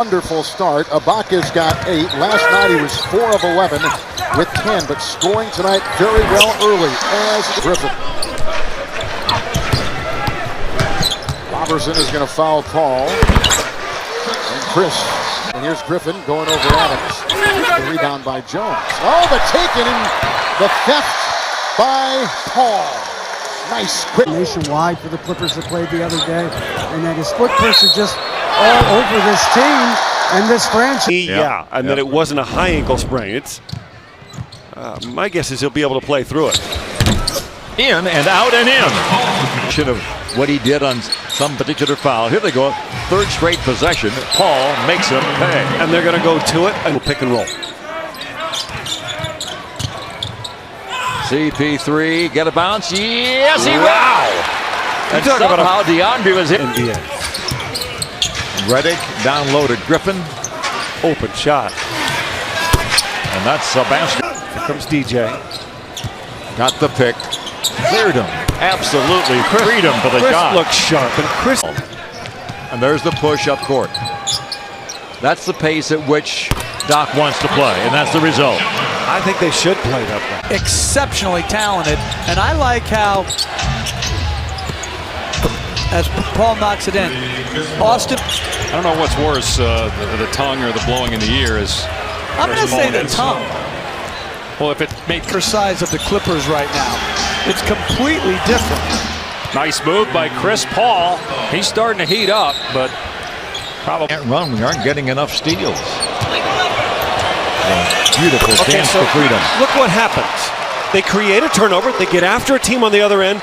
Wonderful start. Ibaka's got 8. Last night he was 4 of 11 with 10, but scoring tonight very well early as Griffin. Robertson is going to foul Paul. And Chris. And here's Griffin going over Adams. The rebound by Jones. Oh, the taken and the theft by Paul. Nice quick. Nationwide for the Clippers that played the other day. And that his footprints are just all over this team and this franchise. Yeah, and that it wasn't a high ankle sprain. It's my guess is he'll be able to play through it. In and out and in. Should have what he did on some particular foul. Here they go. Third straight possession. Paul makes him pay. And they're going to go to it and pick and roll. CP3, get a bounce. Yes, he wow. And somehow DeAndre was in. NBA. Redick down low to Griffin. Open shot. And that's a basket. Here comes DJ. Got the pick. Cleared him. Absolutely freedom for the Chris shot. Looks sharp. And Chris. And there's the push up court. That's the pace at which Doc wants to play, and that's the result. I think they should play that way. Exceptionally talented, and I like how, as Paul knocks it in, Austin. I don't know what's worse, the tongue or the blowing in the ear. I'm going to say the tongue. Well, if it made For size of the Clippers right now, it's completely different. nice move by Chris Paul. He's starting to heat up, but probably Can't run. We aren't getting enough steals. Beautiful dance so for freedom. Look what happens. They create a turnover. They get after a team on the other end.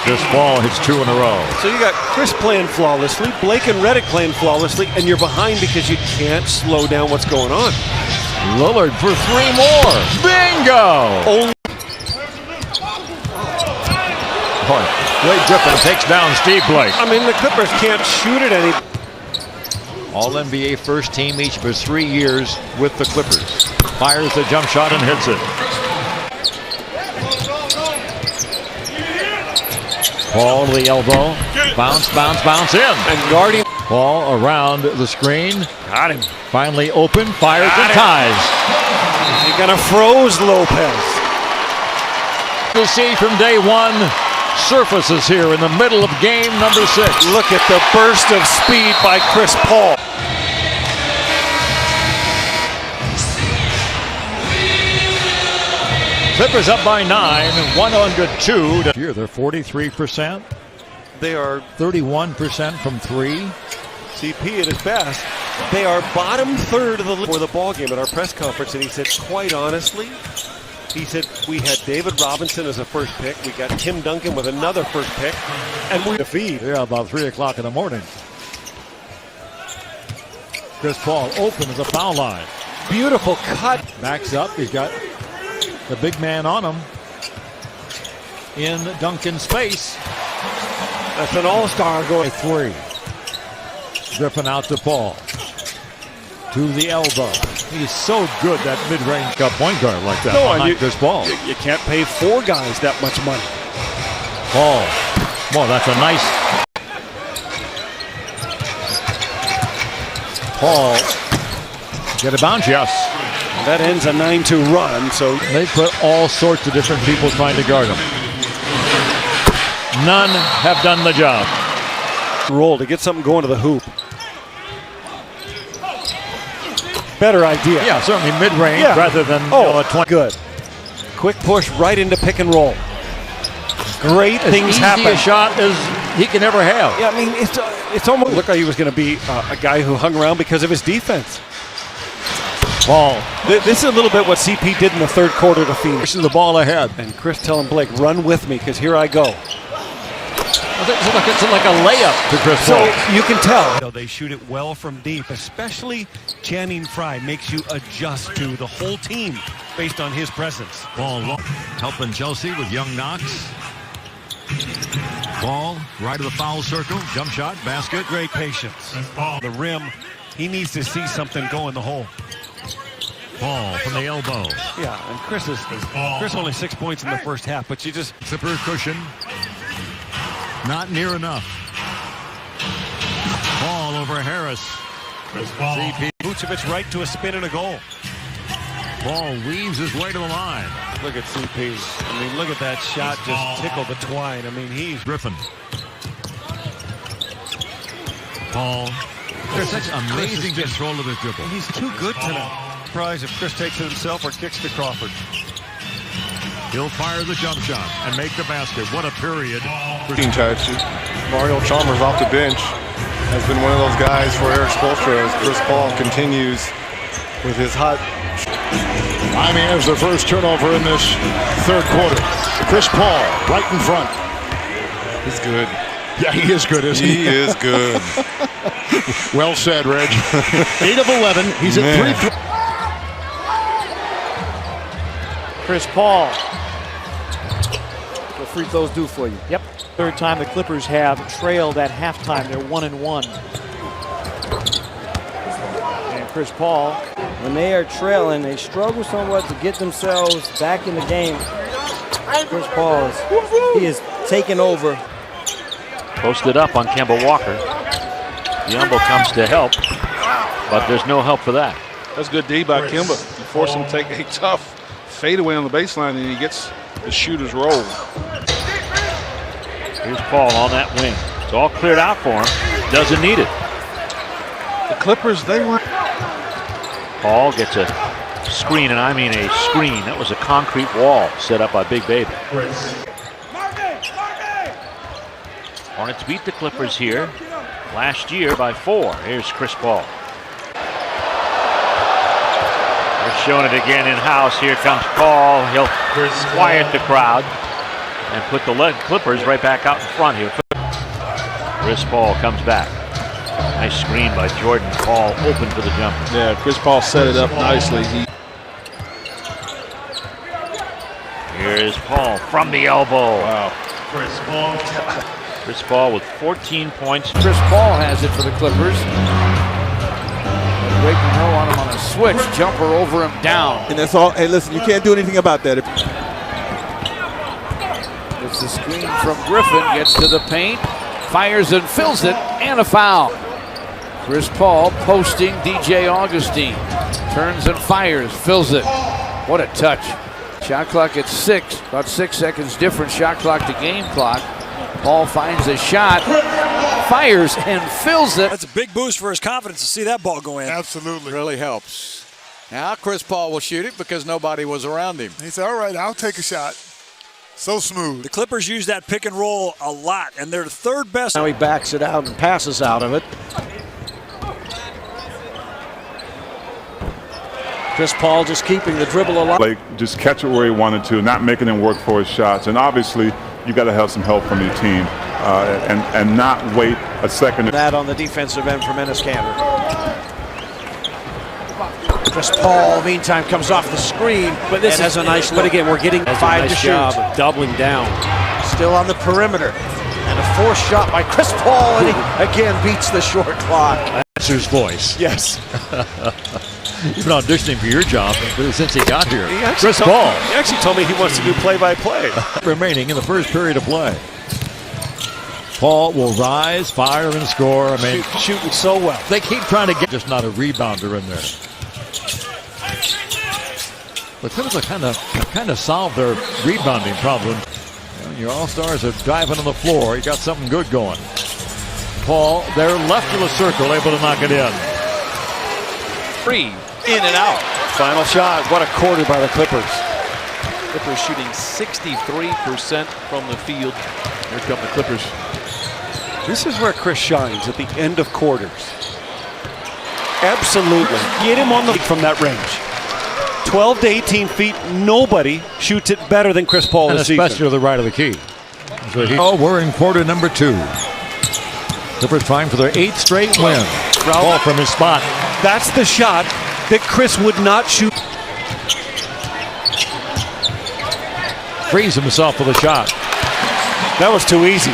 This ball hits 2 in a row. So you got Chris playing flawlessly, Blake and Redick playing flawlessly, and you're behind because you can't slow down what's going on. Lillard for 3 more. Bingo! Only Blake Griffin takes down Steve Blake. I mean, the Clippers can't shoot it any. All-NBA first team each of his 3 years with the Clippers. Fires the jump shot and hits it. Paul to the elbow. Bounce, bounce, bounce in. And guarding. Paul around the screen. Got him. Finally open, fires and ties. He kind of froze Lopez. To see from day one, surfaces here in the middle of game number 6. Look at the burst of speed by Chris Paul. Clippers up by 9, 102. Here they're 43%. They are 31% from 3. CP at his best. They are bottom third of the league for the ball game at our press conference, and he said, quite honestly, he said we had David Robinson as a first pick. We got Tim Duncan with another first pick, and we defeat. Yeah, about 3 o'clock in the morning. Chris Paul open as a foul line. Beautiful cut. Backs up. He's got the big man on him in Duncan's face. That's an all-star going. 3. Griffin out to Paul. To the elbow. He's so good, that mid-range point guard like that. No, and Chris Paul. You can't pay 4 guys that much money. Paul. Well, that's a nice. Paul. Get a bounce, yes. That ends a 9-2 run, so They put all sorts of different people trying to guard him. None have done the job. roll to get something going to the hoop. Better idea. Yeah, certainly mid-range rather than a 20. Good. Quick push right into pick and roll. Great things happen. As easy a shot as he can ever have. Yeah, I mean, it's almost looked like he was going to be a guy who hung around because of his defense. Paul. This is a little bit what CP did in the third quarter to Phoenix. Pushes the ball ahead. And Chris telling Blake, run with me because here I go. It's like a layup to Chris Paul. So you can tell. They shoot it well from deep, especially Channing Frye makes you adjust to the whole team based on his presence. Ball helping Chelsea with young knocks. Ball right of the foul circle. Jump shot, basket. Great patience. The rim, he needs to see something go in the hole. Ball from the elbow. Yeah, and Chris only 6 points in the first half, but you just Zipper cushion. Not near enough. Ball over Harris. Vucevic right to a spin and a goal. Paul weaves his way to the line. Look at CP. I mean, look at that shot just tickle the twine. I mean, he's Griffin. Paul. There's such amazing control of his dribble. He's too good tonight. Surprise if Chris takes it himself or kicks to Crawford. He'll fire the jump shot and make the basket. What a period. Mario Chalmers off the bench has been one of those guys for Eric Spoelstra as Chris Paul continues with his hot. Miami has their first turnover in this third quarter. Chris Paul right in front. He's good. Yeah, he is good, isn't he? He is good. Well said, Reg. 8 of 11. He's at 3. Chris Paul. What free throws do for you? Yep. Third time the Clippers have trailed at halftime. They're 1-1. And Chris Paul. When they are trailing, they struggle somewhat to get themselves back in the game. Chris Paul is taking over. Posted up on Kemba Walker. Yumbo comes to help, but there's no help for that. That's good D by Kemba. You force him to take a tough fadeaway on the baseline, and he gets the shooter's roll. Here's Paul on that wing. It's all cleared out for him. Doesn't need it. The Clippers, they want. Paul gets a screen, and I mean a screen. That was a concrete wall set up by Big Baby. Hornets beat the Clippers here last year by 4. Here's Chris Paul. They're showing it again in-house. Here comes Paul. He'll quiet the crowd and put the Clippers right back out in front here. Chris Paul comes back. Nice screen by Jordan. Paul open for the jumper. Yeah, Chris Paul set it up nicely. Here's Paul from the elbow. Wow. Chris Paul with 14 points. Chris Paul has it for the Clippers. Waking Hill on him on a switch. Jumper over him down. And that's all. Hey, listen, you can't do anything about that. It's the screen from Griffin. Gets to the paint. Fires and fills it. And a foul. Chris Paul posting DJ Augustine. Turns and fires. Fills it. What a touch. Shot clock at 6. About 6 seconds different shot clock to game clock. Paul finds a shot, fires and fills it. That's a big boost for his confidence to see that ball go in. Absolutely. Really helps. Now Chris Paul will shoot it because nobody was around him. He said, all right, I'll take a shot. So smooth. The Clippers use that pick and roll a lot, and they're third best. Now he backs it out and passes out of it. Chris Paul just keeping the dribble alive. Like just catch it where he wanted to, not making him work for his shots. And obviously, you got to have some help from your team and not wait a second. That on the defensive end from Ennis-Cantor. Chris Paul, meantime, comes off the screen, but this has a nice look. But again, we're getting 5 to shoot. Doubling down. Still on the perimeter. And a forced shot by Chris Paul, and he again beats the short clock. That's his voice. Yes. He's been auditioning for your job since he got here. Chris Paul. He actually told me he wants to do play-by-play. Remaining in the first period of play. Paul will rise, fire, and score. I mean, shooting so well. They keep trying to get just not a rebounder in there. The Clippers kind of solved their rebounding problem. And your all-stars are diving on the floor. You got something good going. Paul, they're left of the circle, able to knock it in. 3. In and out. Final shot. What a quarter by the Clippers. Clippers shooting 63% from the field. Here come the Clippers. This is where Chris shines at the end of quarters. Absolutely. Get him on the from that range. 12 to 18 feet. Nobody shoots it better than Chris Paul this season. Especially to the right of the key. Oh, we're in quarter number 2. Clippers trying for their 8th straight win. Ball from his spot. That's the shot that Chris would not shoot. Frees himself for the shot. That was too easy.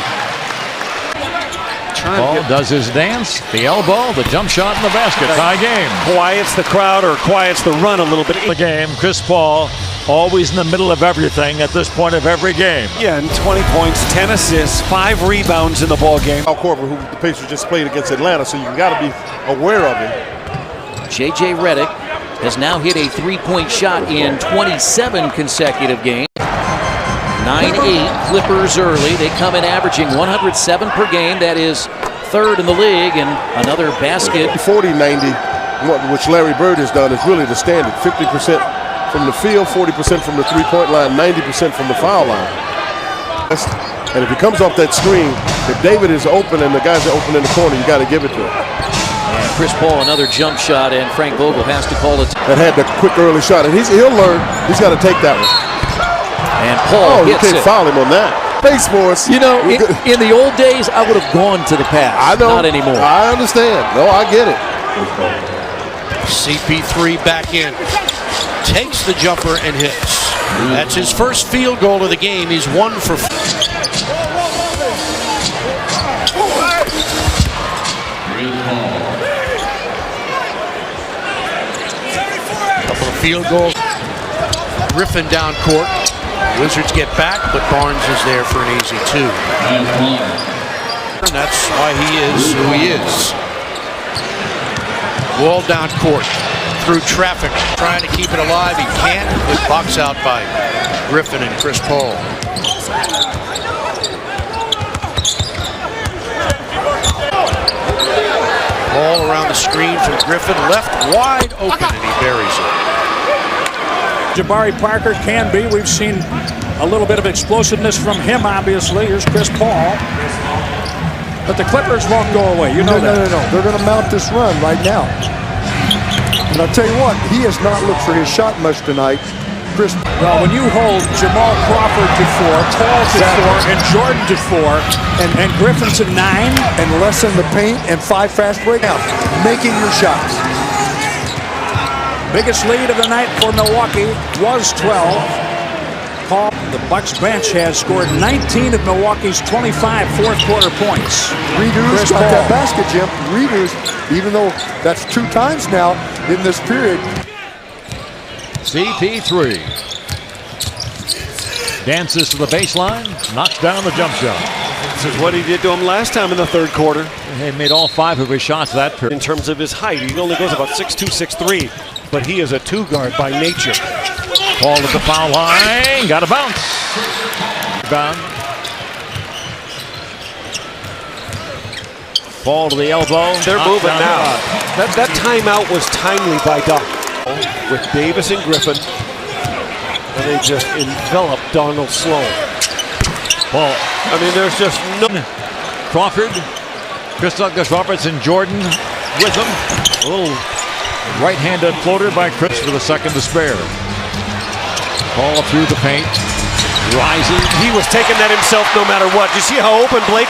Paul does his dance, the elbow, the jump shot, and the basket. Tie game. Quiets the crowd or quiets the run a little bit. The game, Chris Paul always in the middle of everything at this point of every game. Yeah, and 20 points, 10 assists, 5 rebounds in the ball game. Al Korver, who the Pacers just played against Atlanta, so you got to be aware of him. J.J. Redick has now hit a three-point shot in 27 consecutive games. 9-8 Clippers early. They come in averaging 107 per game. That is third in the league, and another basket. 40-90, which Larry Bird has done, is really the standard. 50% from the field, 40% from the three-point line, 90% from the foul line. And if he comes off that screen, if David is open and the guys are open in the corner, you got to give it to him. And Chris Paul, another jump shot, and Frank Vogel has to call it. That had the quick early shot, and he'll learn. He's got to take that one. And Paul you hits can't it. foul him on that. Base for us. You know, in the old days, I would have gone to the pass. I know. Not anymore. I understand. No, I get it. CP3 back in. Takes the jumper and hits. That's his first field goal of the game. He's 1 for 4. Couple of field goals. Griffin down court. Wizards get back, but Barnes is there for an easy 2. And that's why he is who he is. Wall down court. Through traffic, trying to keep it alive. He can't. Good box out by Griffin and Chris Paul. Ball around the screen from Griffin, left wide open, and he buries it. Jabari Parker can be. We've seen a little bit of explosiveness from him, obviously. Here's Chris Paul. But the Clippers won't go away. You know that. No. They're going to mount this run right now. And I'll tell you what, he has not looked for his shot much tonight. Well, when you hold Jamal Crawford to 4, Paul to 4, and Jordan to 4, and Griffin to 9, and less in the paint and 5 fast breakouts, making your shots. Biggest lead of the night for Milwaukee was 12. Paul, the Bucks bench has scored 19 of Milwaukee's 25 fourth-quarter points. Redo's got that basket, Jim. Redo's, even though that's 2 times now in this period. CP3 dances to the baseline, knocks down the jump shot. This is what he did to him last time in the third quarter. He made all 5 of his shots that period. In terms of his height, he only goes about 6'2", 6'3", but he is a 2-guard by nature. Paul at the foul line, got a bounce. Rebound. Paul to the elbow. They're moving now. That timeout was timely by Doc. With Davis and Griffin, and they just enveloped Donald Sloan. Paul. I mean, there's just no. Crawford, Kristaps Robertson, Jordan with him. A little right-handed floater by Chris for the second to spare. Paul through the paint, rises. He was taking that himself no matter what. You see how open Blake?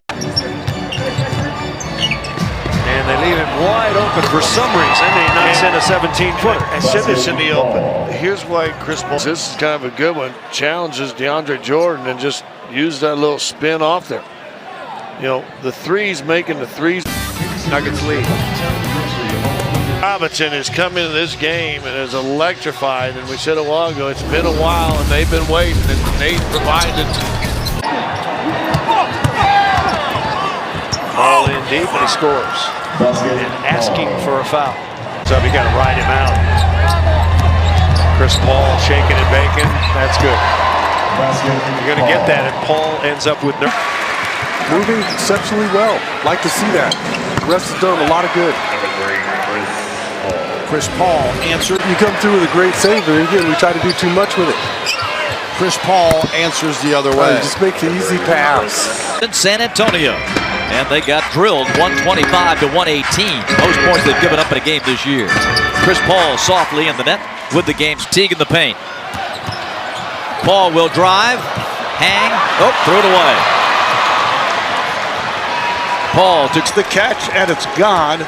And they leave it wide open for some reason. They knocks in a 17-footer. I said this in the open. Here's why Chris Paul, this is kind of a good one, challenges DeAndre Jordan and just use that little spin off there. You know, the threes, making the threes. Nuggets lead. Robinson has come into this game and is electrified, and we said a while ago, it's been a while and they've been waiting, and Nate provided. Ball in deep and he scores. And asking for a foul. So you got to ride him out. Chris Paul shaking and baking. That's good. You're going to get that, and Paul ends up with moving exceptionally well. Like to see that. The rest has done a lot of good. Chris Paul answered. You come through with a great save, and again, we try to do too much with it. Chris Paul answers the other way. Just make the easy pass. In San Antonio. And they got drilled 125 to 118. Most points they've given up in a game this year. Chris Paul softly in the net with the game's Teague in the paint. Paul will drive, hang, threw it away. Paul took the catch and it's gone,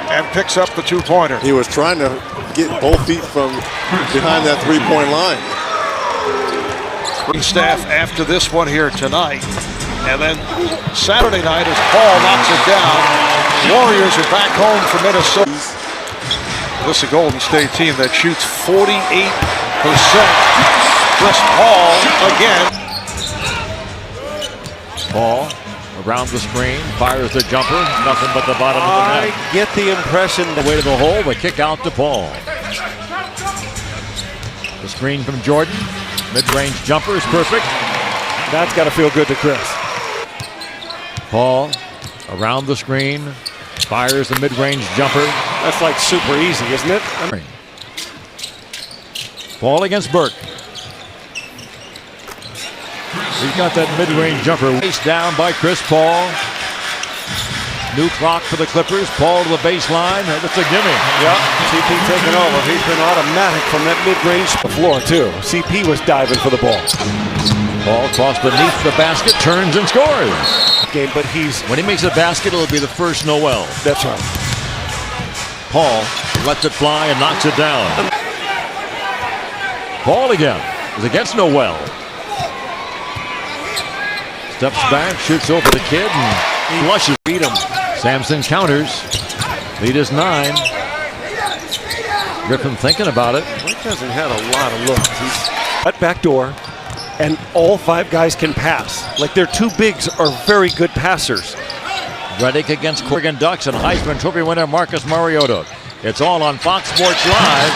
and picks up the 2-pointer. He was trying to get both feet from behind that 3-point line. Staff after this one here tonight. And then Saturday night as Paul knocks it down, Warriors are back home for Minnesota. This is a Golden State team that shoots 48%. Chris Paul again. Paul Around the screen, fires the jumper, nothing but the bottom of the net. I get the impression that Way to the hole, the kick out to Paul. The screen from Jordan, mid-range jumper is perfect. That's got to feel good to Chris. Paul around the screen, fires the mid-range jumper. That's like super easy, isn't it? Paul against Burke. He's got that mid-range jumper. Face down by Chris Paul. New clock for the Clippers. Paul to the baseline. That's a gimme. Yep, CP taking over. He's been automatic from that mid-range floor, too. CP was diving for the ball. Ball crossed beneath the basket, turns and scores. Game, but when he makes a basket, it'll be the first Noel. That's right. Paul lets it fly and knocks it down. Paul again is against Noel. Steps back, shoots over the kid, and flushes. Beat him. Sampson counters. Lead is 9. Griffin thinking about it. Blake hasn't had a lot of looks. He's at back door, and all 5 guys can pass. Like their 2 bigs are very good passers. Redick against Oregon Ducks and Heisman Trophy winner Marcus Mariota. It's all on Fox Sports Live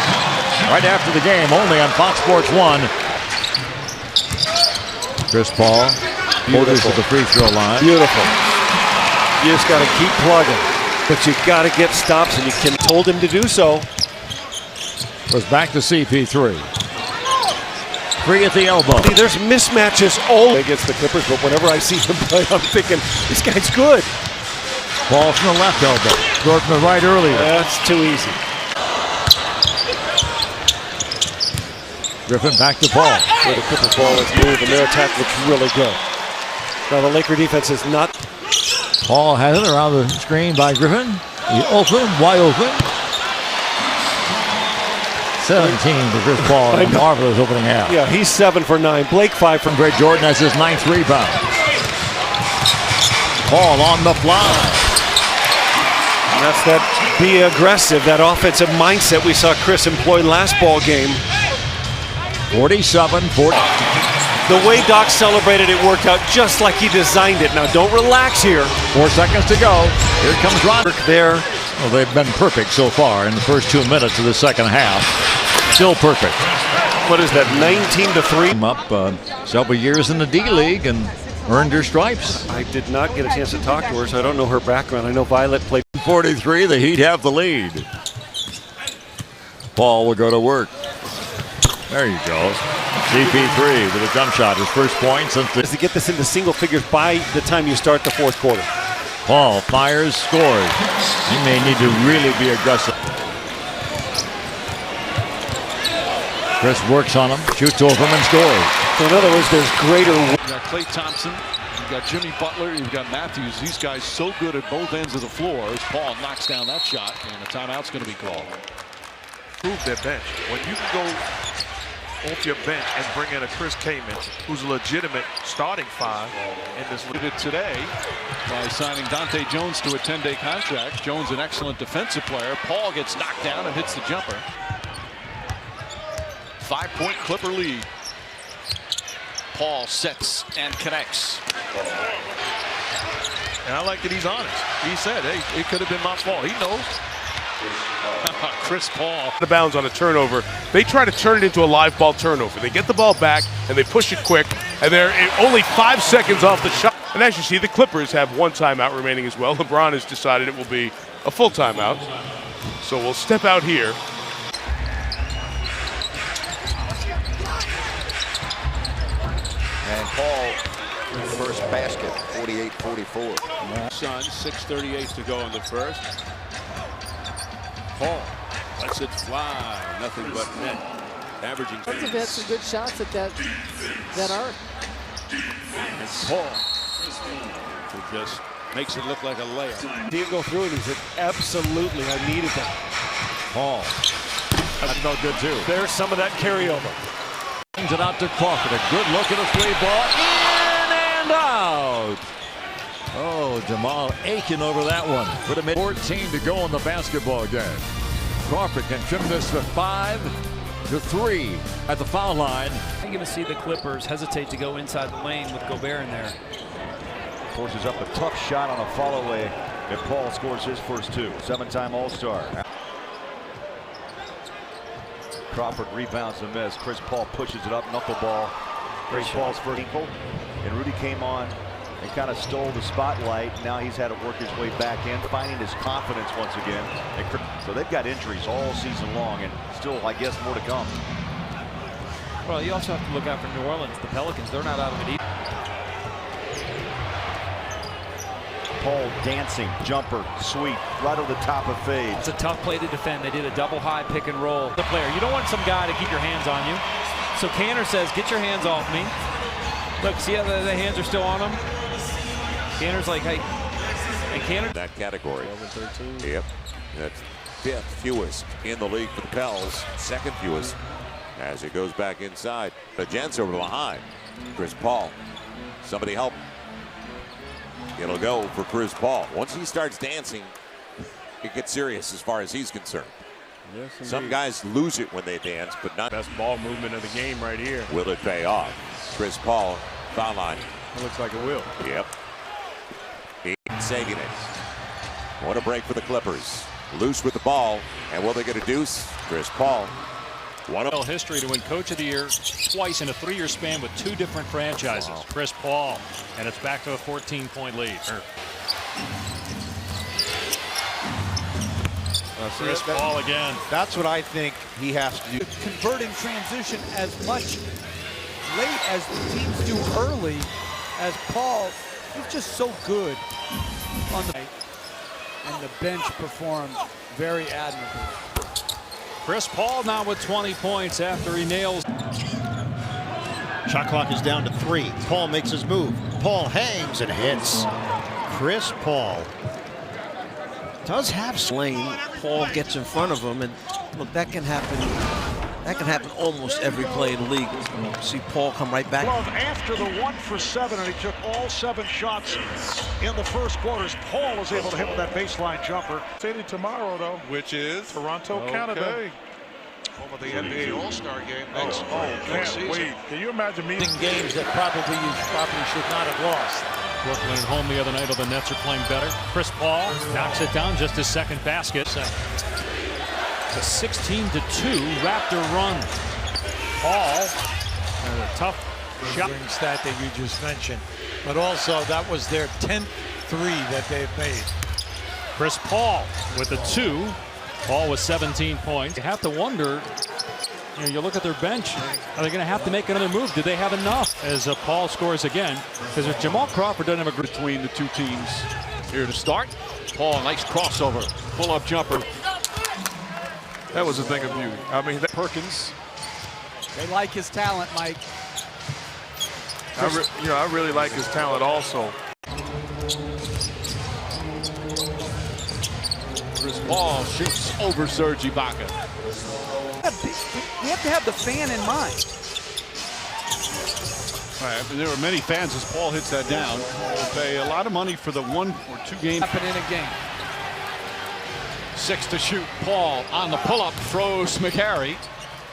right after the game, only on Fox Sports 1. Chris Paul orders to the free throw line. Beautiful. You just got to keep plugging, but you got to get stops, and you can told him to do so. Was back to CP3. Free at the elbow. See, there's mismatches all against the Clippers, but whenever I see him play, I'm thinking, this guy's good. Ball from the left elbow. Scored from the right earlier. That's too easy. Griffin back to Paul. Where the Clippers ball is moved, and their attack looks really good. Now the Laker defense is not. Paul has it around the screen by Griffin. He open, wide open. 17 for Chris Paul. A marvelous opening half. Yeah, he's 7 for 9. Blake 5 from Greg Jordan has his 9th rebound. Paul on the fly. And that's that be aggressive, that offensive mindset we saw Chris employ last ball game. 47-40. The way Doc celebrated it worked out just like he designed it. Now don't relax here. 4 seconds to go. Here comes Roderick there. Well, they've been perfect so far in the first 2 minutes of the second half. Still perfect. What is that, 19-3? Up several years in the D-League and earned her stripes. I did not get a chance to talk to her, so I don't know her background. I know Violet played 43. The Heat have the lead. Paul will go to work. There you go. CP3 with a jump shot. His first point since to get this into single figures by the time you start the 4th quarter. Paul fires, scores. He may need to really be aggressive. Chris works on him, shoots over him and scores. So in other words, there's greater. You've got Klay Thompson, you've got Jimmy Butler, you've got Matthews. These guys so good at both ends of the floor as Paul knocks down that shot, and a timeout's going to be called. Prove their bench. When you can go off your bench and bring in a Chris Kaman, who's a legitimate starting 5 in this league today by signing Dante Jones to a 10-day contract. Jones, an excellent defensive player. Paul gets knocked down and hits the jumper. 5-point Clipper lead. Paul sets and connects. And I like that he's honest. He said, hey, it could have been my fault. He knows. Chris Paul. The bounds on a turnover. They try to turn it into a live ball turnover. They get the ball back and they push it quick, and they're only 5 seconds off the shot. And as you see, the Clippers have 1 timeout remaining as well. LeBron has decided it will be a full timeout. So we'll step out here. And Paul, first basket, 48-44. Suns, 6:38 to go in the first. Paul lets it fly, nothing but net. Averaging. They've had some good shots at that arc. And Paul, who just makes it look like a layup. Didn't go through it. He said, absolutely, I needed that. Paul. That's no good too. There's some of that carryover. Brings it out to Crawford. A good look at a 3 ball. In and out. Oh, Jamal Aiken over that one. Put him in 14 to go in the basketball game. Crawford can trim this to 5-3 at the foul line. You're going to see the Clippers hesitate to go inside the lane with Gobert in there. Forces up a tough shot on a follow away, and Paul scores his first two. 7-time All-Star. Crawford rebounds and miss. Chris Paul pushes it up, knuckleball. Chris Paul's first ankle, and Rudy came on and kind of stole the spotlight. Now he's had to work his way back in, finding his confidence once again. So they've got injuries all season long, and still, I guess, more to come. Well, you also have to look out for New Orleans. The Pelicans, they're not out of it either. Paul dancing, jumper, sweep, right over the top of fade. It's a tough play to defend. They did a double high pick and roll. The player, you don't want some guy to keep your hands on you. So Cantor says, get your hands off me. Look, see how the hands are still on him? Cantor's like, hey. And Cantor. That category. 12 and 13. Yep. That's fifth fewest in the league for the Pels. Second fewest as it goes back inside. The Gents over behind. Chris Paul. Somebody help. It'll go for Chris Paul. Once he starts dancing, it gets serious as far as he's concerned. Yes, some guys lose it when they dance, but not. Best ball movement of the game right here. Will it pay off? Chris Paul, foul line. It looks like it will. Yep. He's saving it. What a break for the Clippers. Loose with the ball, and will they get a deuce? Chris Paul. History to win Coach of the Year twice in a 3-year span with 2 different franchises. Wow. Chris Paul, and it's back to a 14-point lead. Chris Paul again. That's what I think he has to do. Converting transition as much late as the teams do early, as Paul, he's just so good on the and the bench performed very admirably. Chris Paul now with 20 points after he nails. Shot clock is down to 3. Paul makes his move. Paul hangs and hits. Chris Paul Does have Slane. Paul gets in front of him, and look, that can happen. That can happen almost every play in the league. See Paul come right back. Love after the 1 for 7, and he took all 7 shots in the first quarters. Paul was able to hit with that baseline jumper. City tomorrow, though, which is Toronto, Canada. Home of the NBA All-Star game next season. Wait, can you imagine me? Games that probably should not have lost. Brooklyn at home the other night, although the Nets are playing better. Chris Paul knocks it down, just his second basket. It's a 16-2 Raptor run. Paul, and a tough shot. Stat that you just mentioned, but also that was their 10th 3 that they've made. Chris Paul with a 2. Paul with 17 points. You have to wonder, you look at their bench, are they going to have to make another move? Do they have enough as Paul scores again? Because if Jamal Crawford doesn't have a grip between the two teams here to start. Paul, nice crossover, pull-up jumper. That was a thing of beauty. I mean, Perkins. They like his talent, Mike. I really like his talent also. Chris Paul shoots over Serge Ibaka. You have to have the fan in mind. All right, there are many fans as Paul hits that down. They'll pay a lot of money for the 1 or 2 games. Happen in a game. 6 to shoot. Paul on the pull-up, throws McCarry.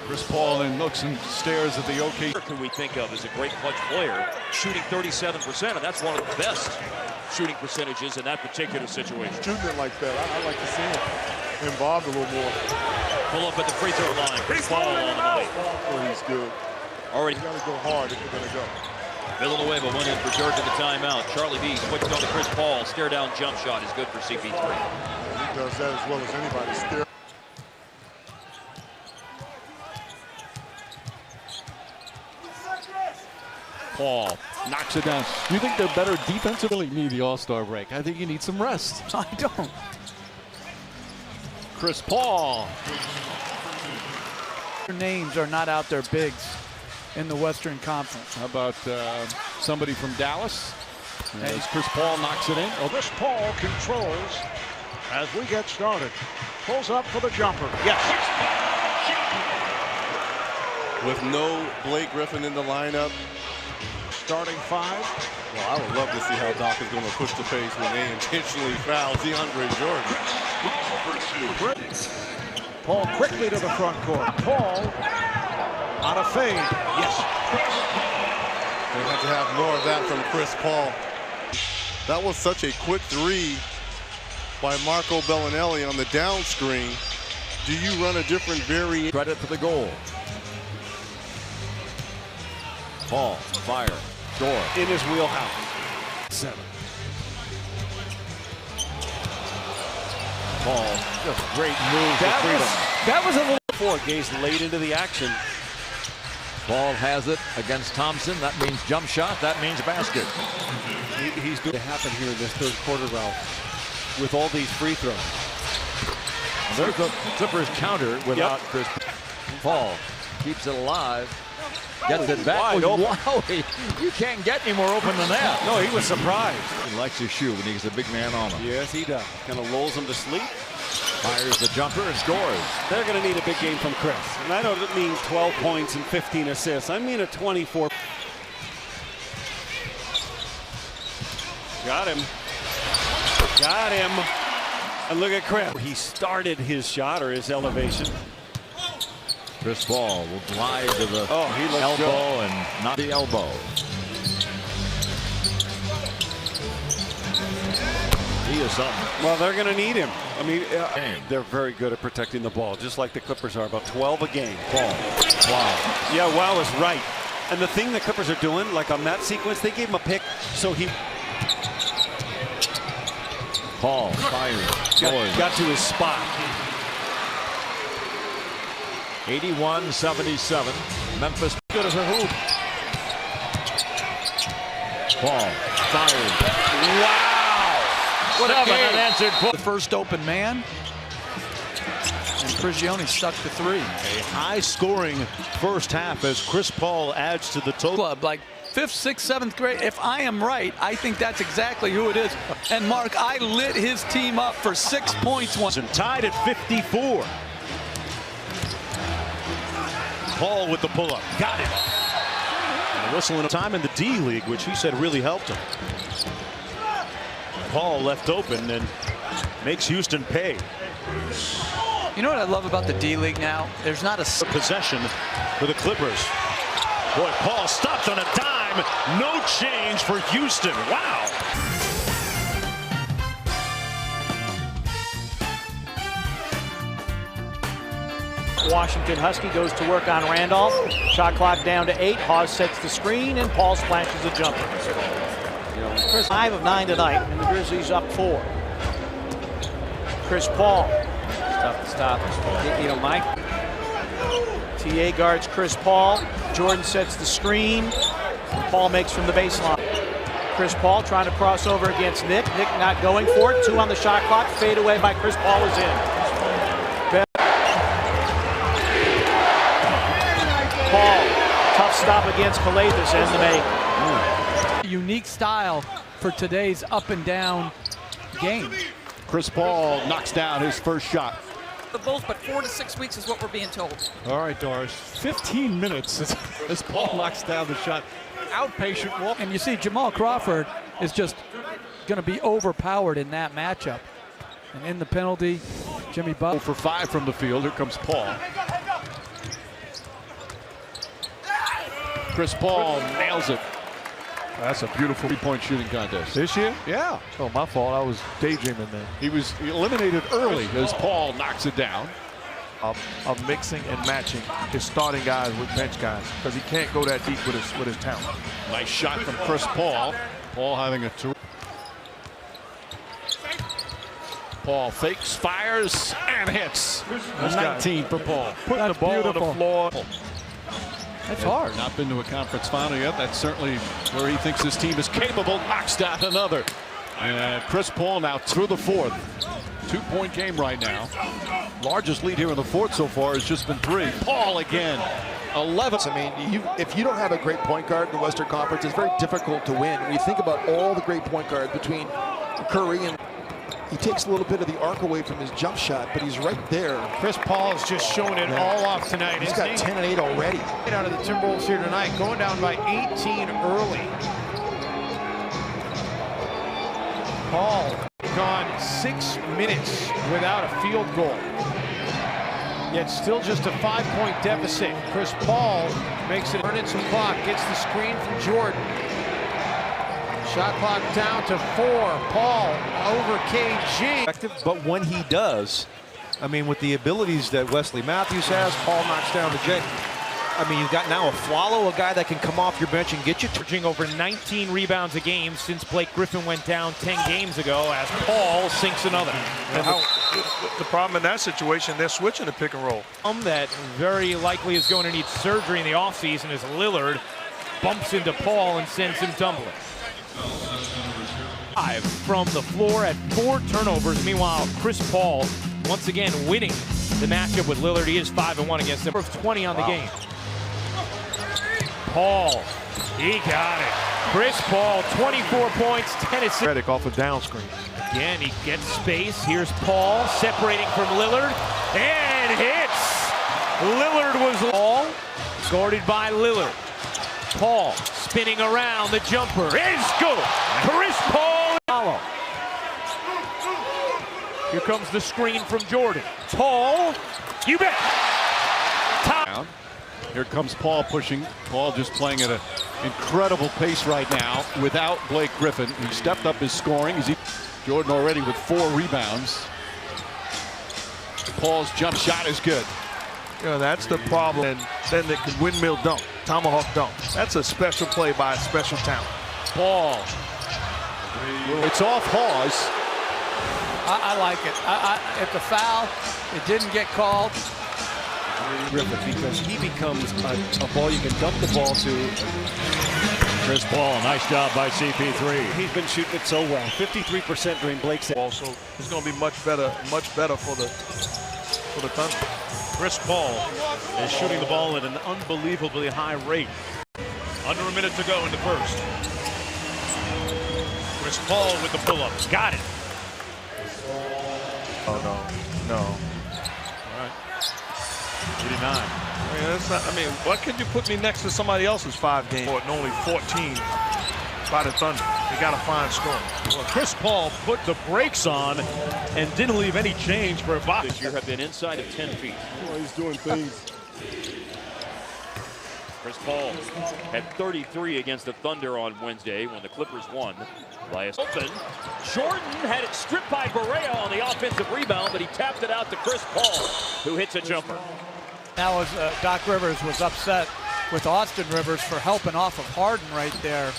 Chris Paul then looks and stares at the OK. Who we think of as a great clutch player, shooting 37%, and that's one of the best shooting percentages in that particular situation. Shooting it like that, I'd like to see him involved a little more. Pull up at the free throw line. Chris Paul on the night. Oh, he's good. Already. You got to go hard if you're going to go. Villanueva went in for Dirk in the timeout. Charlie B switched on to Chris Paul. Stare down jump shot is good for CP3. He does that as well as anybody. Stare. Paul knocks it down. You think they're better defensively? Need the All-Star break. I think you need some rest. I don't. Chris Paul. Their names are not out there bigs in the Western Conference. How about somebody from Dallas? As Chris Paul knocks it in. Chris Paul controls as we get started. Pulls up for the jumper. Yes. With no Blake Griffin in the lineup. Starting 5. Well, I would love to see how Doc is going to push the pace when they intentionally foul DeAndre Jordan. Paul quickly to the front court. Paul on a fade. Yes. They have to have more of that from Chris Paul. That was such a quick three by Marco Bellinelli on the down screen. Do you run a different variation? Credit for the goal. Paul, fire, score. In his wheelhouse. 7. Paul, just great move for freedom. That was a little before. Gaze late into the action. Paul has it against Thompson. That means jump shot. That means basket. He's going to happen here in this third quarter, Ralph, with all these free throws. There's the Clippers counter without Chris. Paul keeps it alive. Gets it back. Wow, you can't get any more open than that. No, he was surprised. He likes his shoe when he gets a big man on him. Yes, he does. Kind of lulls him to sleep. Fires the jumper and scores. They're going to need a big game from Chris. And I don't mean 12 points and 15 assists. I mean a 24. Got him. Got him. And look at Chris. He started his shot or his elevation. Chris Paul will glide to the elbow and not the elbow. He is something. Well, they're going to need him. I mean, they're very good at protecting the ball, just like the Clippers are. About 12 a game. Paul. Wow. Yeah, wow is right. And the thing the Clippers are doing, like on that sequence, they gave him a pick, so he... Paul fires. Got to his spot. 81-77. Memphis good as a hoop. Paul fires. Wow! What a game. Unanswered pull. The first open man. And Prigioni stuck to 3. A high-scoring first half as Chris Paul adds to the total. Club, like 5th, 6th, 7th grade. If I am right, I think that's exactly who it is. And Mark, I lit his team up for 6 points once. And tied at 54. Paul with the pull-up. Got it. And a whistle in time in the D League, which he said really helped him. Paul left open and makes Houston pay. You know what I love about the D League now? There's not a possession for the Clippers. Boy, Paul stopped on a dime. No change for Houston. Wow. Washington Husky goes to work on Randolph. Shot clock down to 8. Hawes sets the screen, and Paul splashes a jumper. 5 of 9 tonight, and the Grizzlies up 4. Chris Paul. It's tough to stop. You know, Mike. TA guards Chris Paul. Jordan sets the screen. Paul makes from the baseline. Chris Paul trying to cross over against Nick. Nick not going for it. 2 on the shot clock. Fade away by Chris Paul is in. Paul, tough stop against Calathes and the make. Unique style for today's up and down game. Chris Paul knocks down his first shot. The Bulls, but 4 to 6 weeks is what we're being told. All right, Doris. 15 minutes as Paul knocks down the shot. Outpatient walk. And you see Jamal Crawford is just going to be overpowered in that matchup. And in the penalty, Jimmy Butler. For 5 from the field. Here comes Paul. Chris Paul nails it. That's a beautiful three-point shooting contest. This year? Yeah. Oh, my fault. I was daydreaming then. He was eliminated early as Paul knocks it down. Of mixing and matching his starting guys with bench guys because he can't go that deep with his talent. Nice shot from Chris Paul. Paul having a Paul fakes, fires, and hits. 19 for Paul. Putting the ball on the floor. That's hard. Not been to a conference final yet. That's certainly where he thinks his team is capable. Knocks down another. And Chris Paul now through the 4th. 2-point game right now. Largest lead here in the 4th so far has just been 3. Paul again. 11. I mean, if you don't have a great point guard in the Western Conference, it's very difficult to win. When you think about all the great point guards between Curry and he takes a little bit of the arc away from his jump shot, but he's right there. Chris Paul has just shown it all off tonight. He's got 10 and 8 already. Out of the Timberwolves here tonight, going down by 18 early. Paul gone 6 minutes without a field goal. Yet still just a 5-point deficit. Chris Paul makes it earn it some clock, gets the screen from Jordan. Shot clock down to 4. Paul over KG. But when he does, I mean, with the abilities that Wesley Matthews has, Paul knocks down the J. I mean, you've got now a Flalo, a guy that can come off your bench and get you. Averaging over 19 rebounds a game since Blake Griffin went down 10 games ago as Paul sinks another. And the problem in that situation, they're switching to pick and roll. That very likely is going to need surgery in the offseason as Lillard bumps into Paul and sends him tumbling. 5 from the floor at 4 turnovers. Meanwhile, Chris Paul once again winning the matchup with Lillard. He is 5-1 against him. 20 on the game. Paul, he got it. Chris Paul, 24 points, 10 assists. Redick off a down screen. Again, he gets space. Here's Paul separating from Lillard and hits. Lillard was all guarded by Lillard. Paul spinning around, the jumper is good. Chris Paul follow. Here comes the screen from Jordan. Paul, you bet. Down. Here comes Paul pushing. Paul just playing at an incredible pace right now without Blake Griffin. He stepped up his scoring. Jordan already with 4 rebounds. Paul's jump shot is good. You know, that's the problem. And then they can windmill dunk, tomahawk dunk. That's a special play by a special talent. Paul. It's off Hawes. I like it. If the foul, it didn't get called. Griffin, because he becomes a ball you can dump the ball to. Chris Paul, nice job by CP3. He's been shooting it so well. 53% during Blake's. Also, it's going to be much better for the Thunder. Chris Paul is shooting the ball at an unbelievably high rate. Under a minute to go in the first. Chris Paul with the pull-ups. Got it. Oh, no. All right. 89. I mean, why couldn't you put me next to somebody else's 5 game and only 14 by the Thunder? You got to find scoring. Well, Chris Paul put the brakes on and didn't leave any change for a box. This year have been inside of 10 feet. Well, he's doing things. Chris Paul had 33 against the Thunder on Wednesday when the Clippers won. Open. Jordan had it stripped by Barea on the offensive rebound, but he tapped it out to Chris Paul, who hits a jumper. Now as Doc Rivers was upset with Austin Rivers for helping off of Harden right there.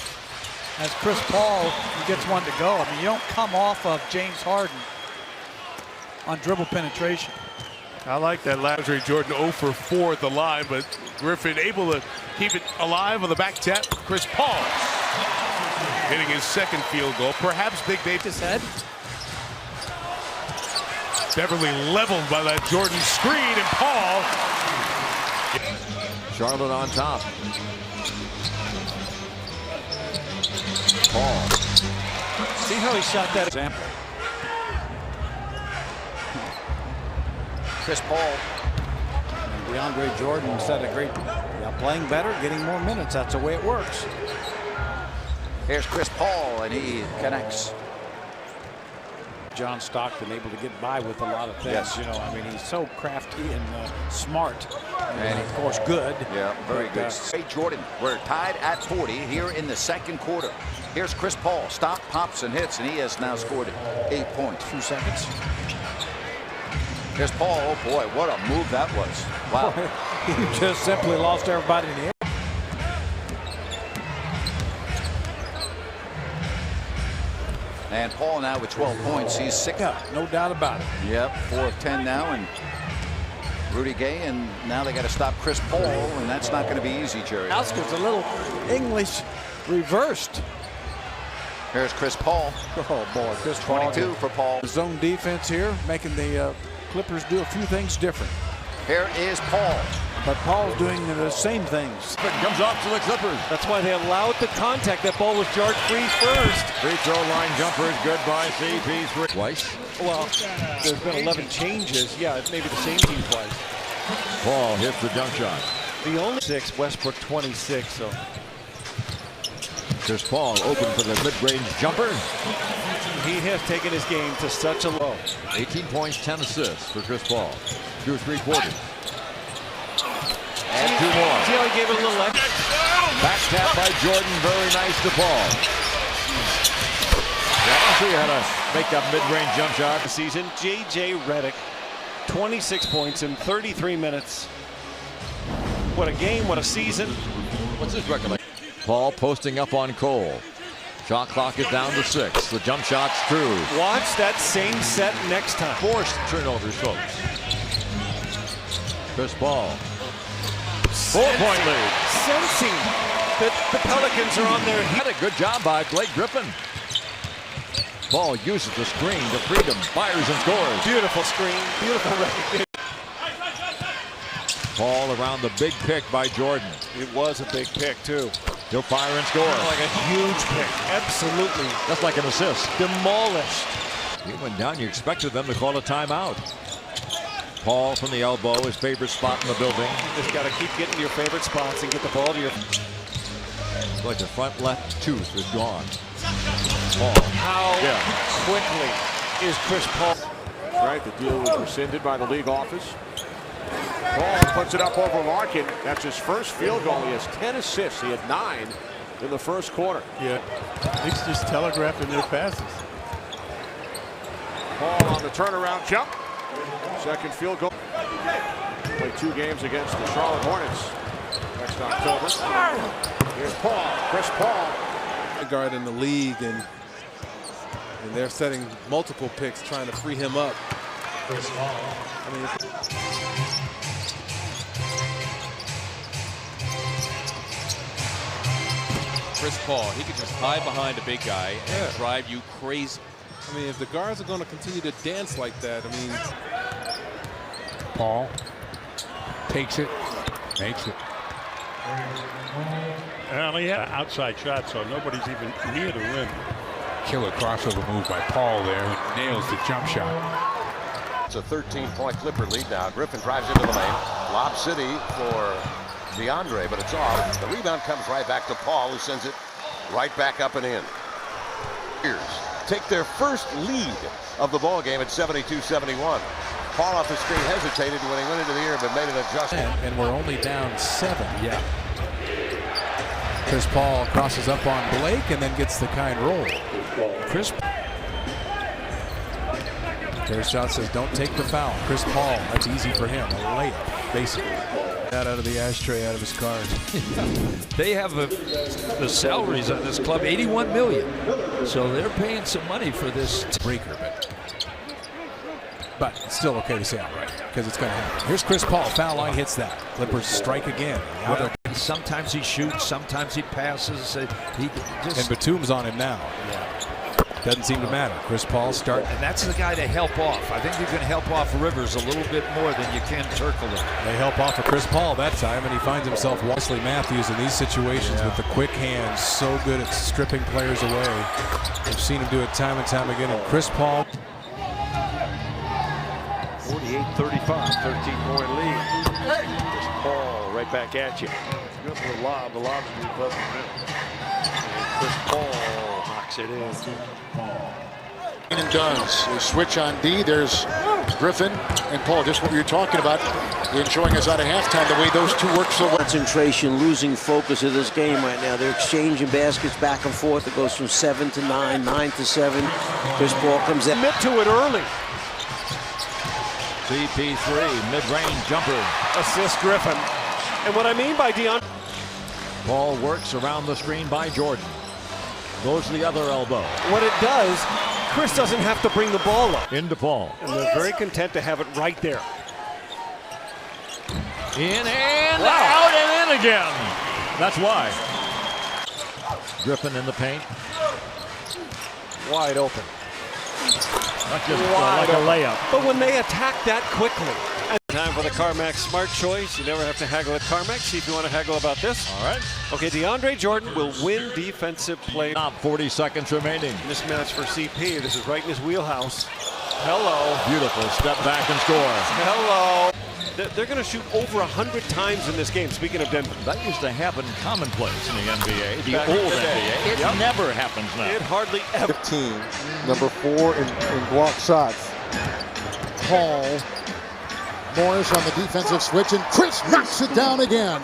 As Chris Paul gets one to go. I mean, you don't come off of James Harden on dribble penetration. I like that last. Jordan 0 for 4 at the line, but Griffin able to keep it alive on the back tap. Chris Paul hitting his second field goal. Perhaps Big Dave his head. Beverly leveled by that Jordan screen, and Paul. Charlotte on top. Paul. See how he shot that example. Chris Paul and DeAndre Jordan said a great playing better, getting more minutes. That's the way it works. Here's Chris Paul, and he connects. John Stockton able to get by with a lot of things. Yes. You know, I mean, he's so crafty and smart, and of course good. Yeah, very good. Hey, Jordan, we're tied at 40 here in the second quarter. Here's Chris Paul. Stop, pops, and hits, and he has now scored 8 points. 2 seconds. Here's Paul. Oh boy, what a move that was! Wow. He just simply lost everybody in the air. And Paul now with 12 points. He's 6. Yeah, no doubt about it. Yep, 4 of 10 now, and Rudy Gay, and now they got to stop Chris Paul, and that's not going to be easy, Jerry. Oscar's a little English reversed. Here's Chris Paul. Oh boy, Chris 22 for Paul. Zone defense here, making the Clippers do a few things different. Here is Paul. But Paul's doing the same things. Comes off to the Clippers. That's why they allowed the contact. That ball was jarred free first. Free throw line jumper is good by CP3. Twice. Well, there's been 11 changes. Yeah, it's maybe the same team twice. Paul hits the dunk shot. The only 6, Westbrook 26. So Chris Paul open for the mid-range jumper. he has taken his game to such a low. 18 points, 10 assists for Chris Paul through 3 quarters. And 2 more. See how he gave it a little extra? Back tap by Jordan, very nice to Paul. Yeah, I'll show you how to make that mid-range jump shot. The season, J.J. Redick, 26 points in 33 minutes. What a game, what a season. What's his record? Paul posting up on Cole. Shot clock is down to 6. The jump shot's true. Watch that same set next time. Forced turnovers, folks. Chris Paul. 4-point lead. Sensing that the Pelicans are on their heat. Had a good job by Blake Griffin. Paul uses the screen to freedom, fires and scores. Beautiful screen, beautiful recognition. Paul around the big pick by Jordan. It was a big pick, too. He'll fire and score. Like a huge pick. Absolutely. That's like an assist. Demolished. He went down. You expected them to call a timeout. Paul from the elbow, his favorite spot in the building. You just got to keep getting to your favorite spots and get the ball to your... It's like the front left tooth is gone. Paul. How quickly is Chris Paul? Right, the deal was rescinded by the league office. Paul puts it up over Larkin. That's his first field goal. He has 10 assists. He had 9 in the first quarter. Yeah, he's just telegraphing their passes. Paul on the turnaround jump. Second field goal. Play 2 games against the Charlotte Hornets next October. Here's Paul, Chris Paul. Guard in the league, and they're setting multiple picks trying to free him up. Chris Paul. I mean, Chris Paul, he can just hide behind a big guy and drive you crazy. I mean, if the guards are going to continue to dance like that, I mean. Paul takes it, makes it. Well, he had an outside shot, so nobody's even near the rim. Killer crossover move by Paul there, who nails the jump shot. It's a 13-point Clipper lead now. Griffin drives into the lane. Lob City for DeAndre, but it's off. The rebound comes right back to Paul, who sends it right back up and in. Here's take their first lead of the ball game at 72-71. Paul off the screen hesitated when he went into the air, but made an adjustment. And we're only down 7. Yeah. Chris Paul crosses up on Blake and then gets the kind roll. Chris. Their shot says don't take the foul. Chris Paul, that's easy for him. A layup, basically. Out of the ashtray, out of his card. They have the salaries on this club, $81 million. So they're paying some money for this breaker, but it's still okay to say outright because it's going to happen. Here's Chris Paul, foul line hits that. Clippers strike again. Well, sometimes he shoots, sometimes he passes. He just... And Batum's on him now. Yeah. Doesn't seem to matter. Chris Paul start. And that's the guy to help off. I think you can help off Rivers a little bit more than you can Turkle. They help off of Chris Paul that time, and he finds himself Wesley Matthews in these situations with the quick hands. So good at stripping players away. We've seen him do it time and time again. And Chris Paul. 48-35, 13-point lead. Chris Paul right back at you. Good for the lob. The lob is above the rim. Chris Paul knocks it in. And does. They switch on D. There's Griffin and Paul. Just what you're talking about. They're showing us out of halftime the way those two work so well. Concentration, losing focus of this game right now. They're exchanging baskets back and forth. It goes from 7 to 9, 9 to 7. Chris Paul comes in. Commit to it early. CP3, mid-range jumper. Assist Griffin. And what I mean by DeAndre. Paul works around the screen by Jordan. Goes to the other elbow. What it does, Chris doesn't have to bring the ball up. Into Paul. And they're very content to have it right there. In and out and in again. That's why. Griffin in the paint. Wide open. Not just like a layup. But when they attack that quickly. Time for the CarMax Smart Choice. You never have to haggle at CarMax. See if you want to haggle about this. All right. Okay, DeAndre Jordan will win Defensive Player. Top 40 seconds remaining. Mismatch for CP. This is right in his wheelhouse. Hello. Beautiful. Step back and score. Hello. They're going to shoot over 100 times in this game, speaking of Denver. That used to happen commonplace in the NBA, the Back old NBA. It never happens now. It hardly ever. 15, number 4 in block shots. Paul. Morris on the defensive switch, and Chris knocks it down again.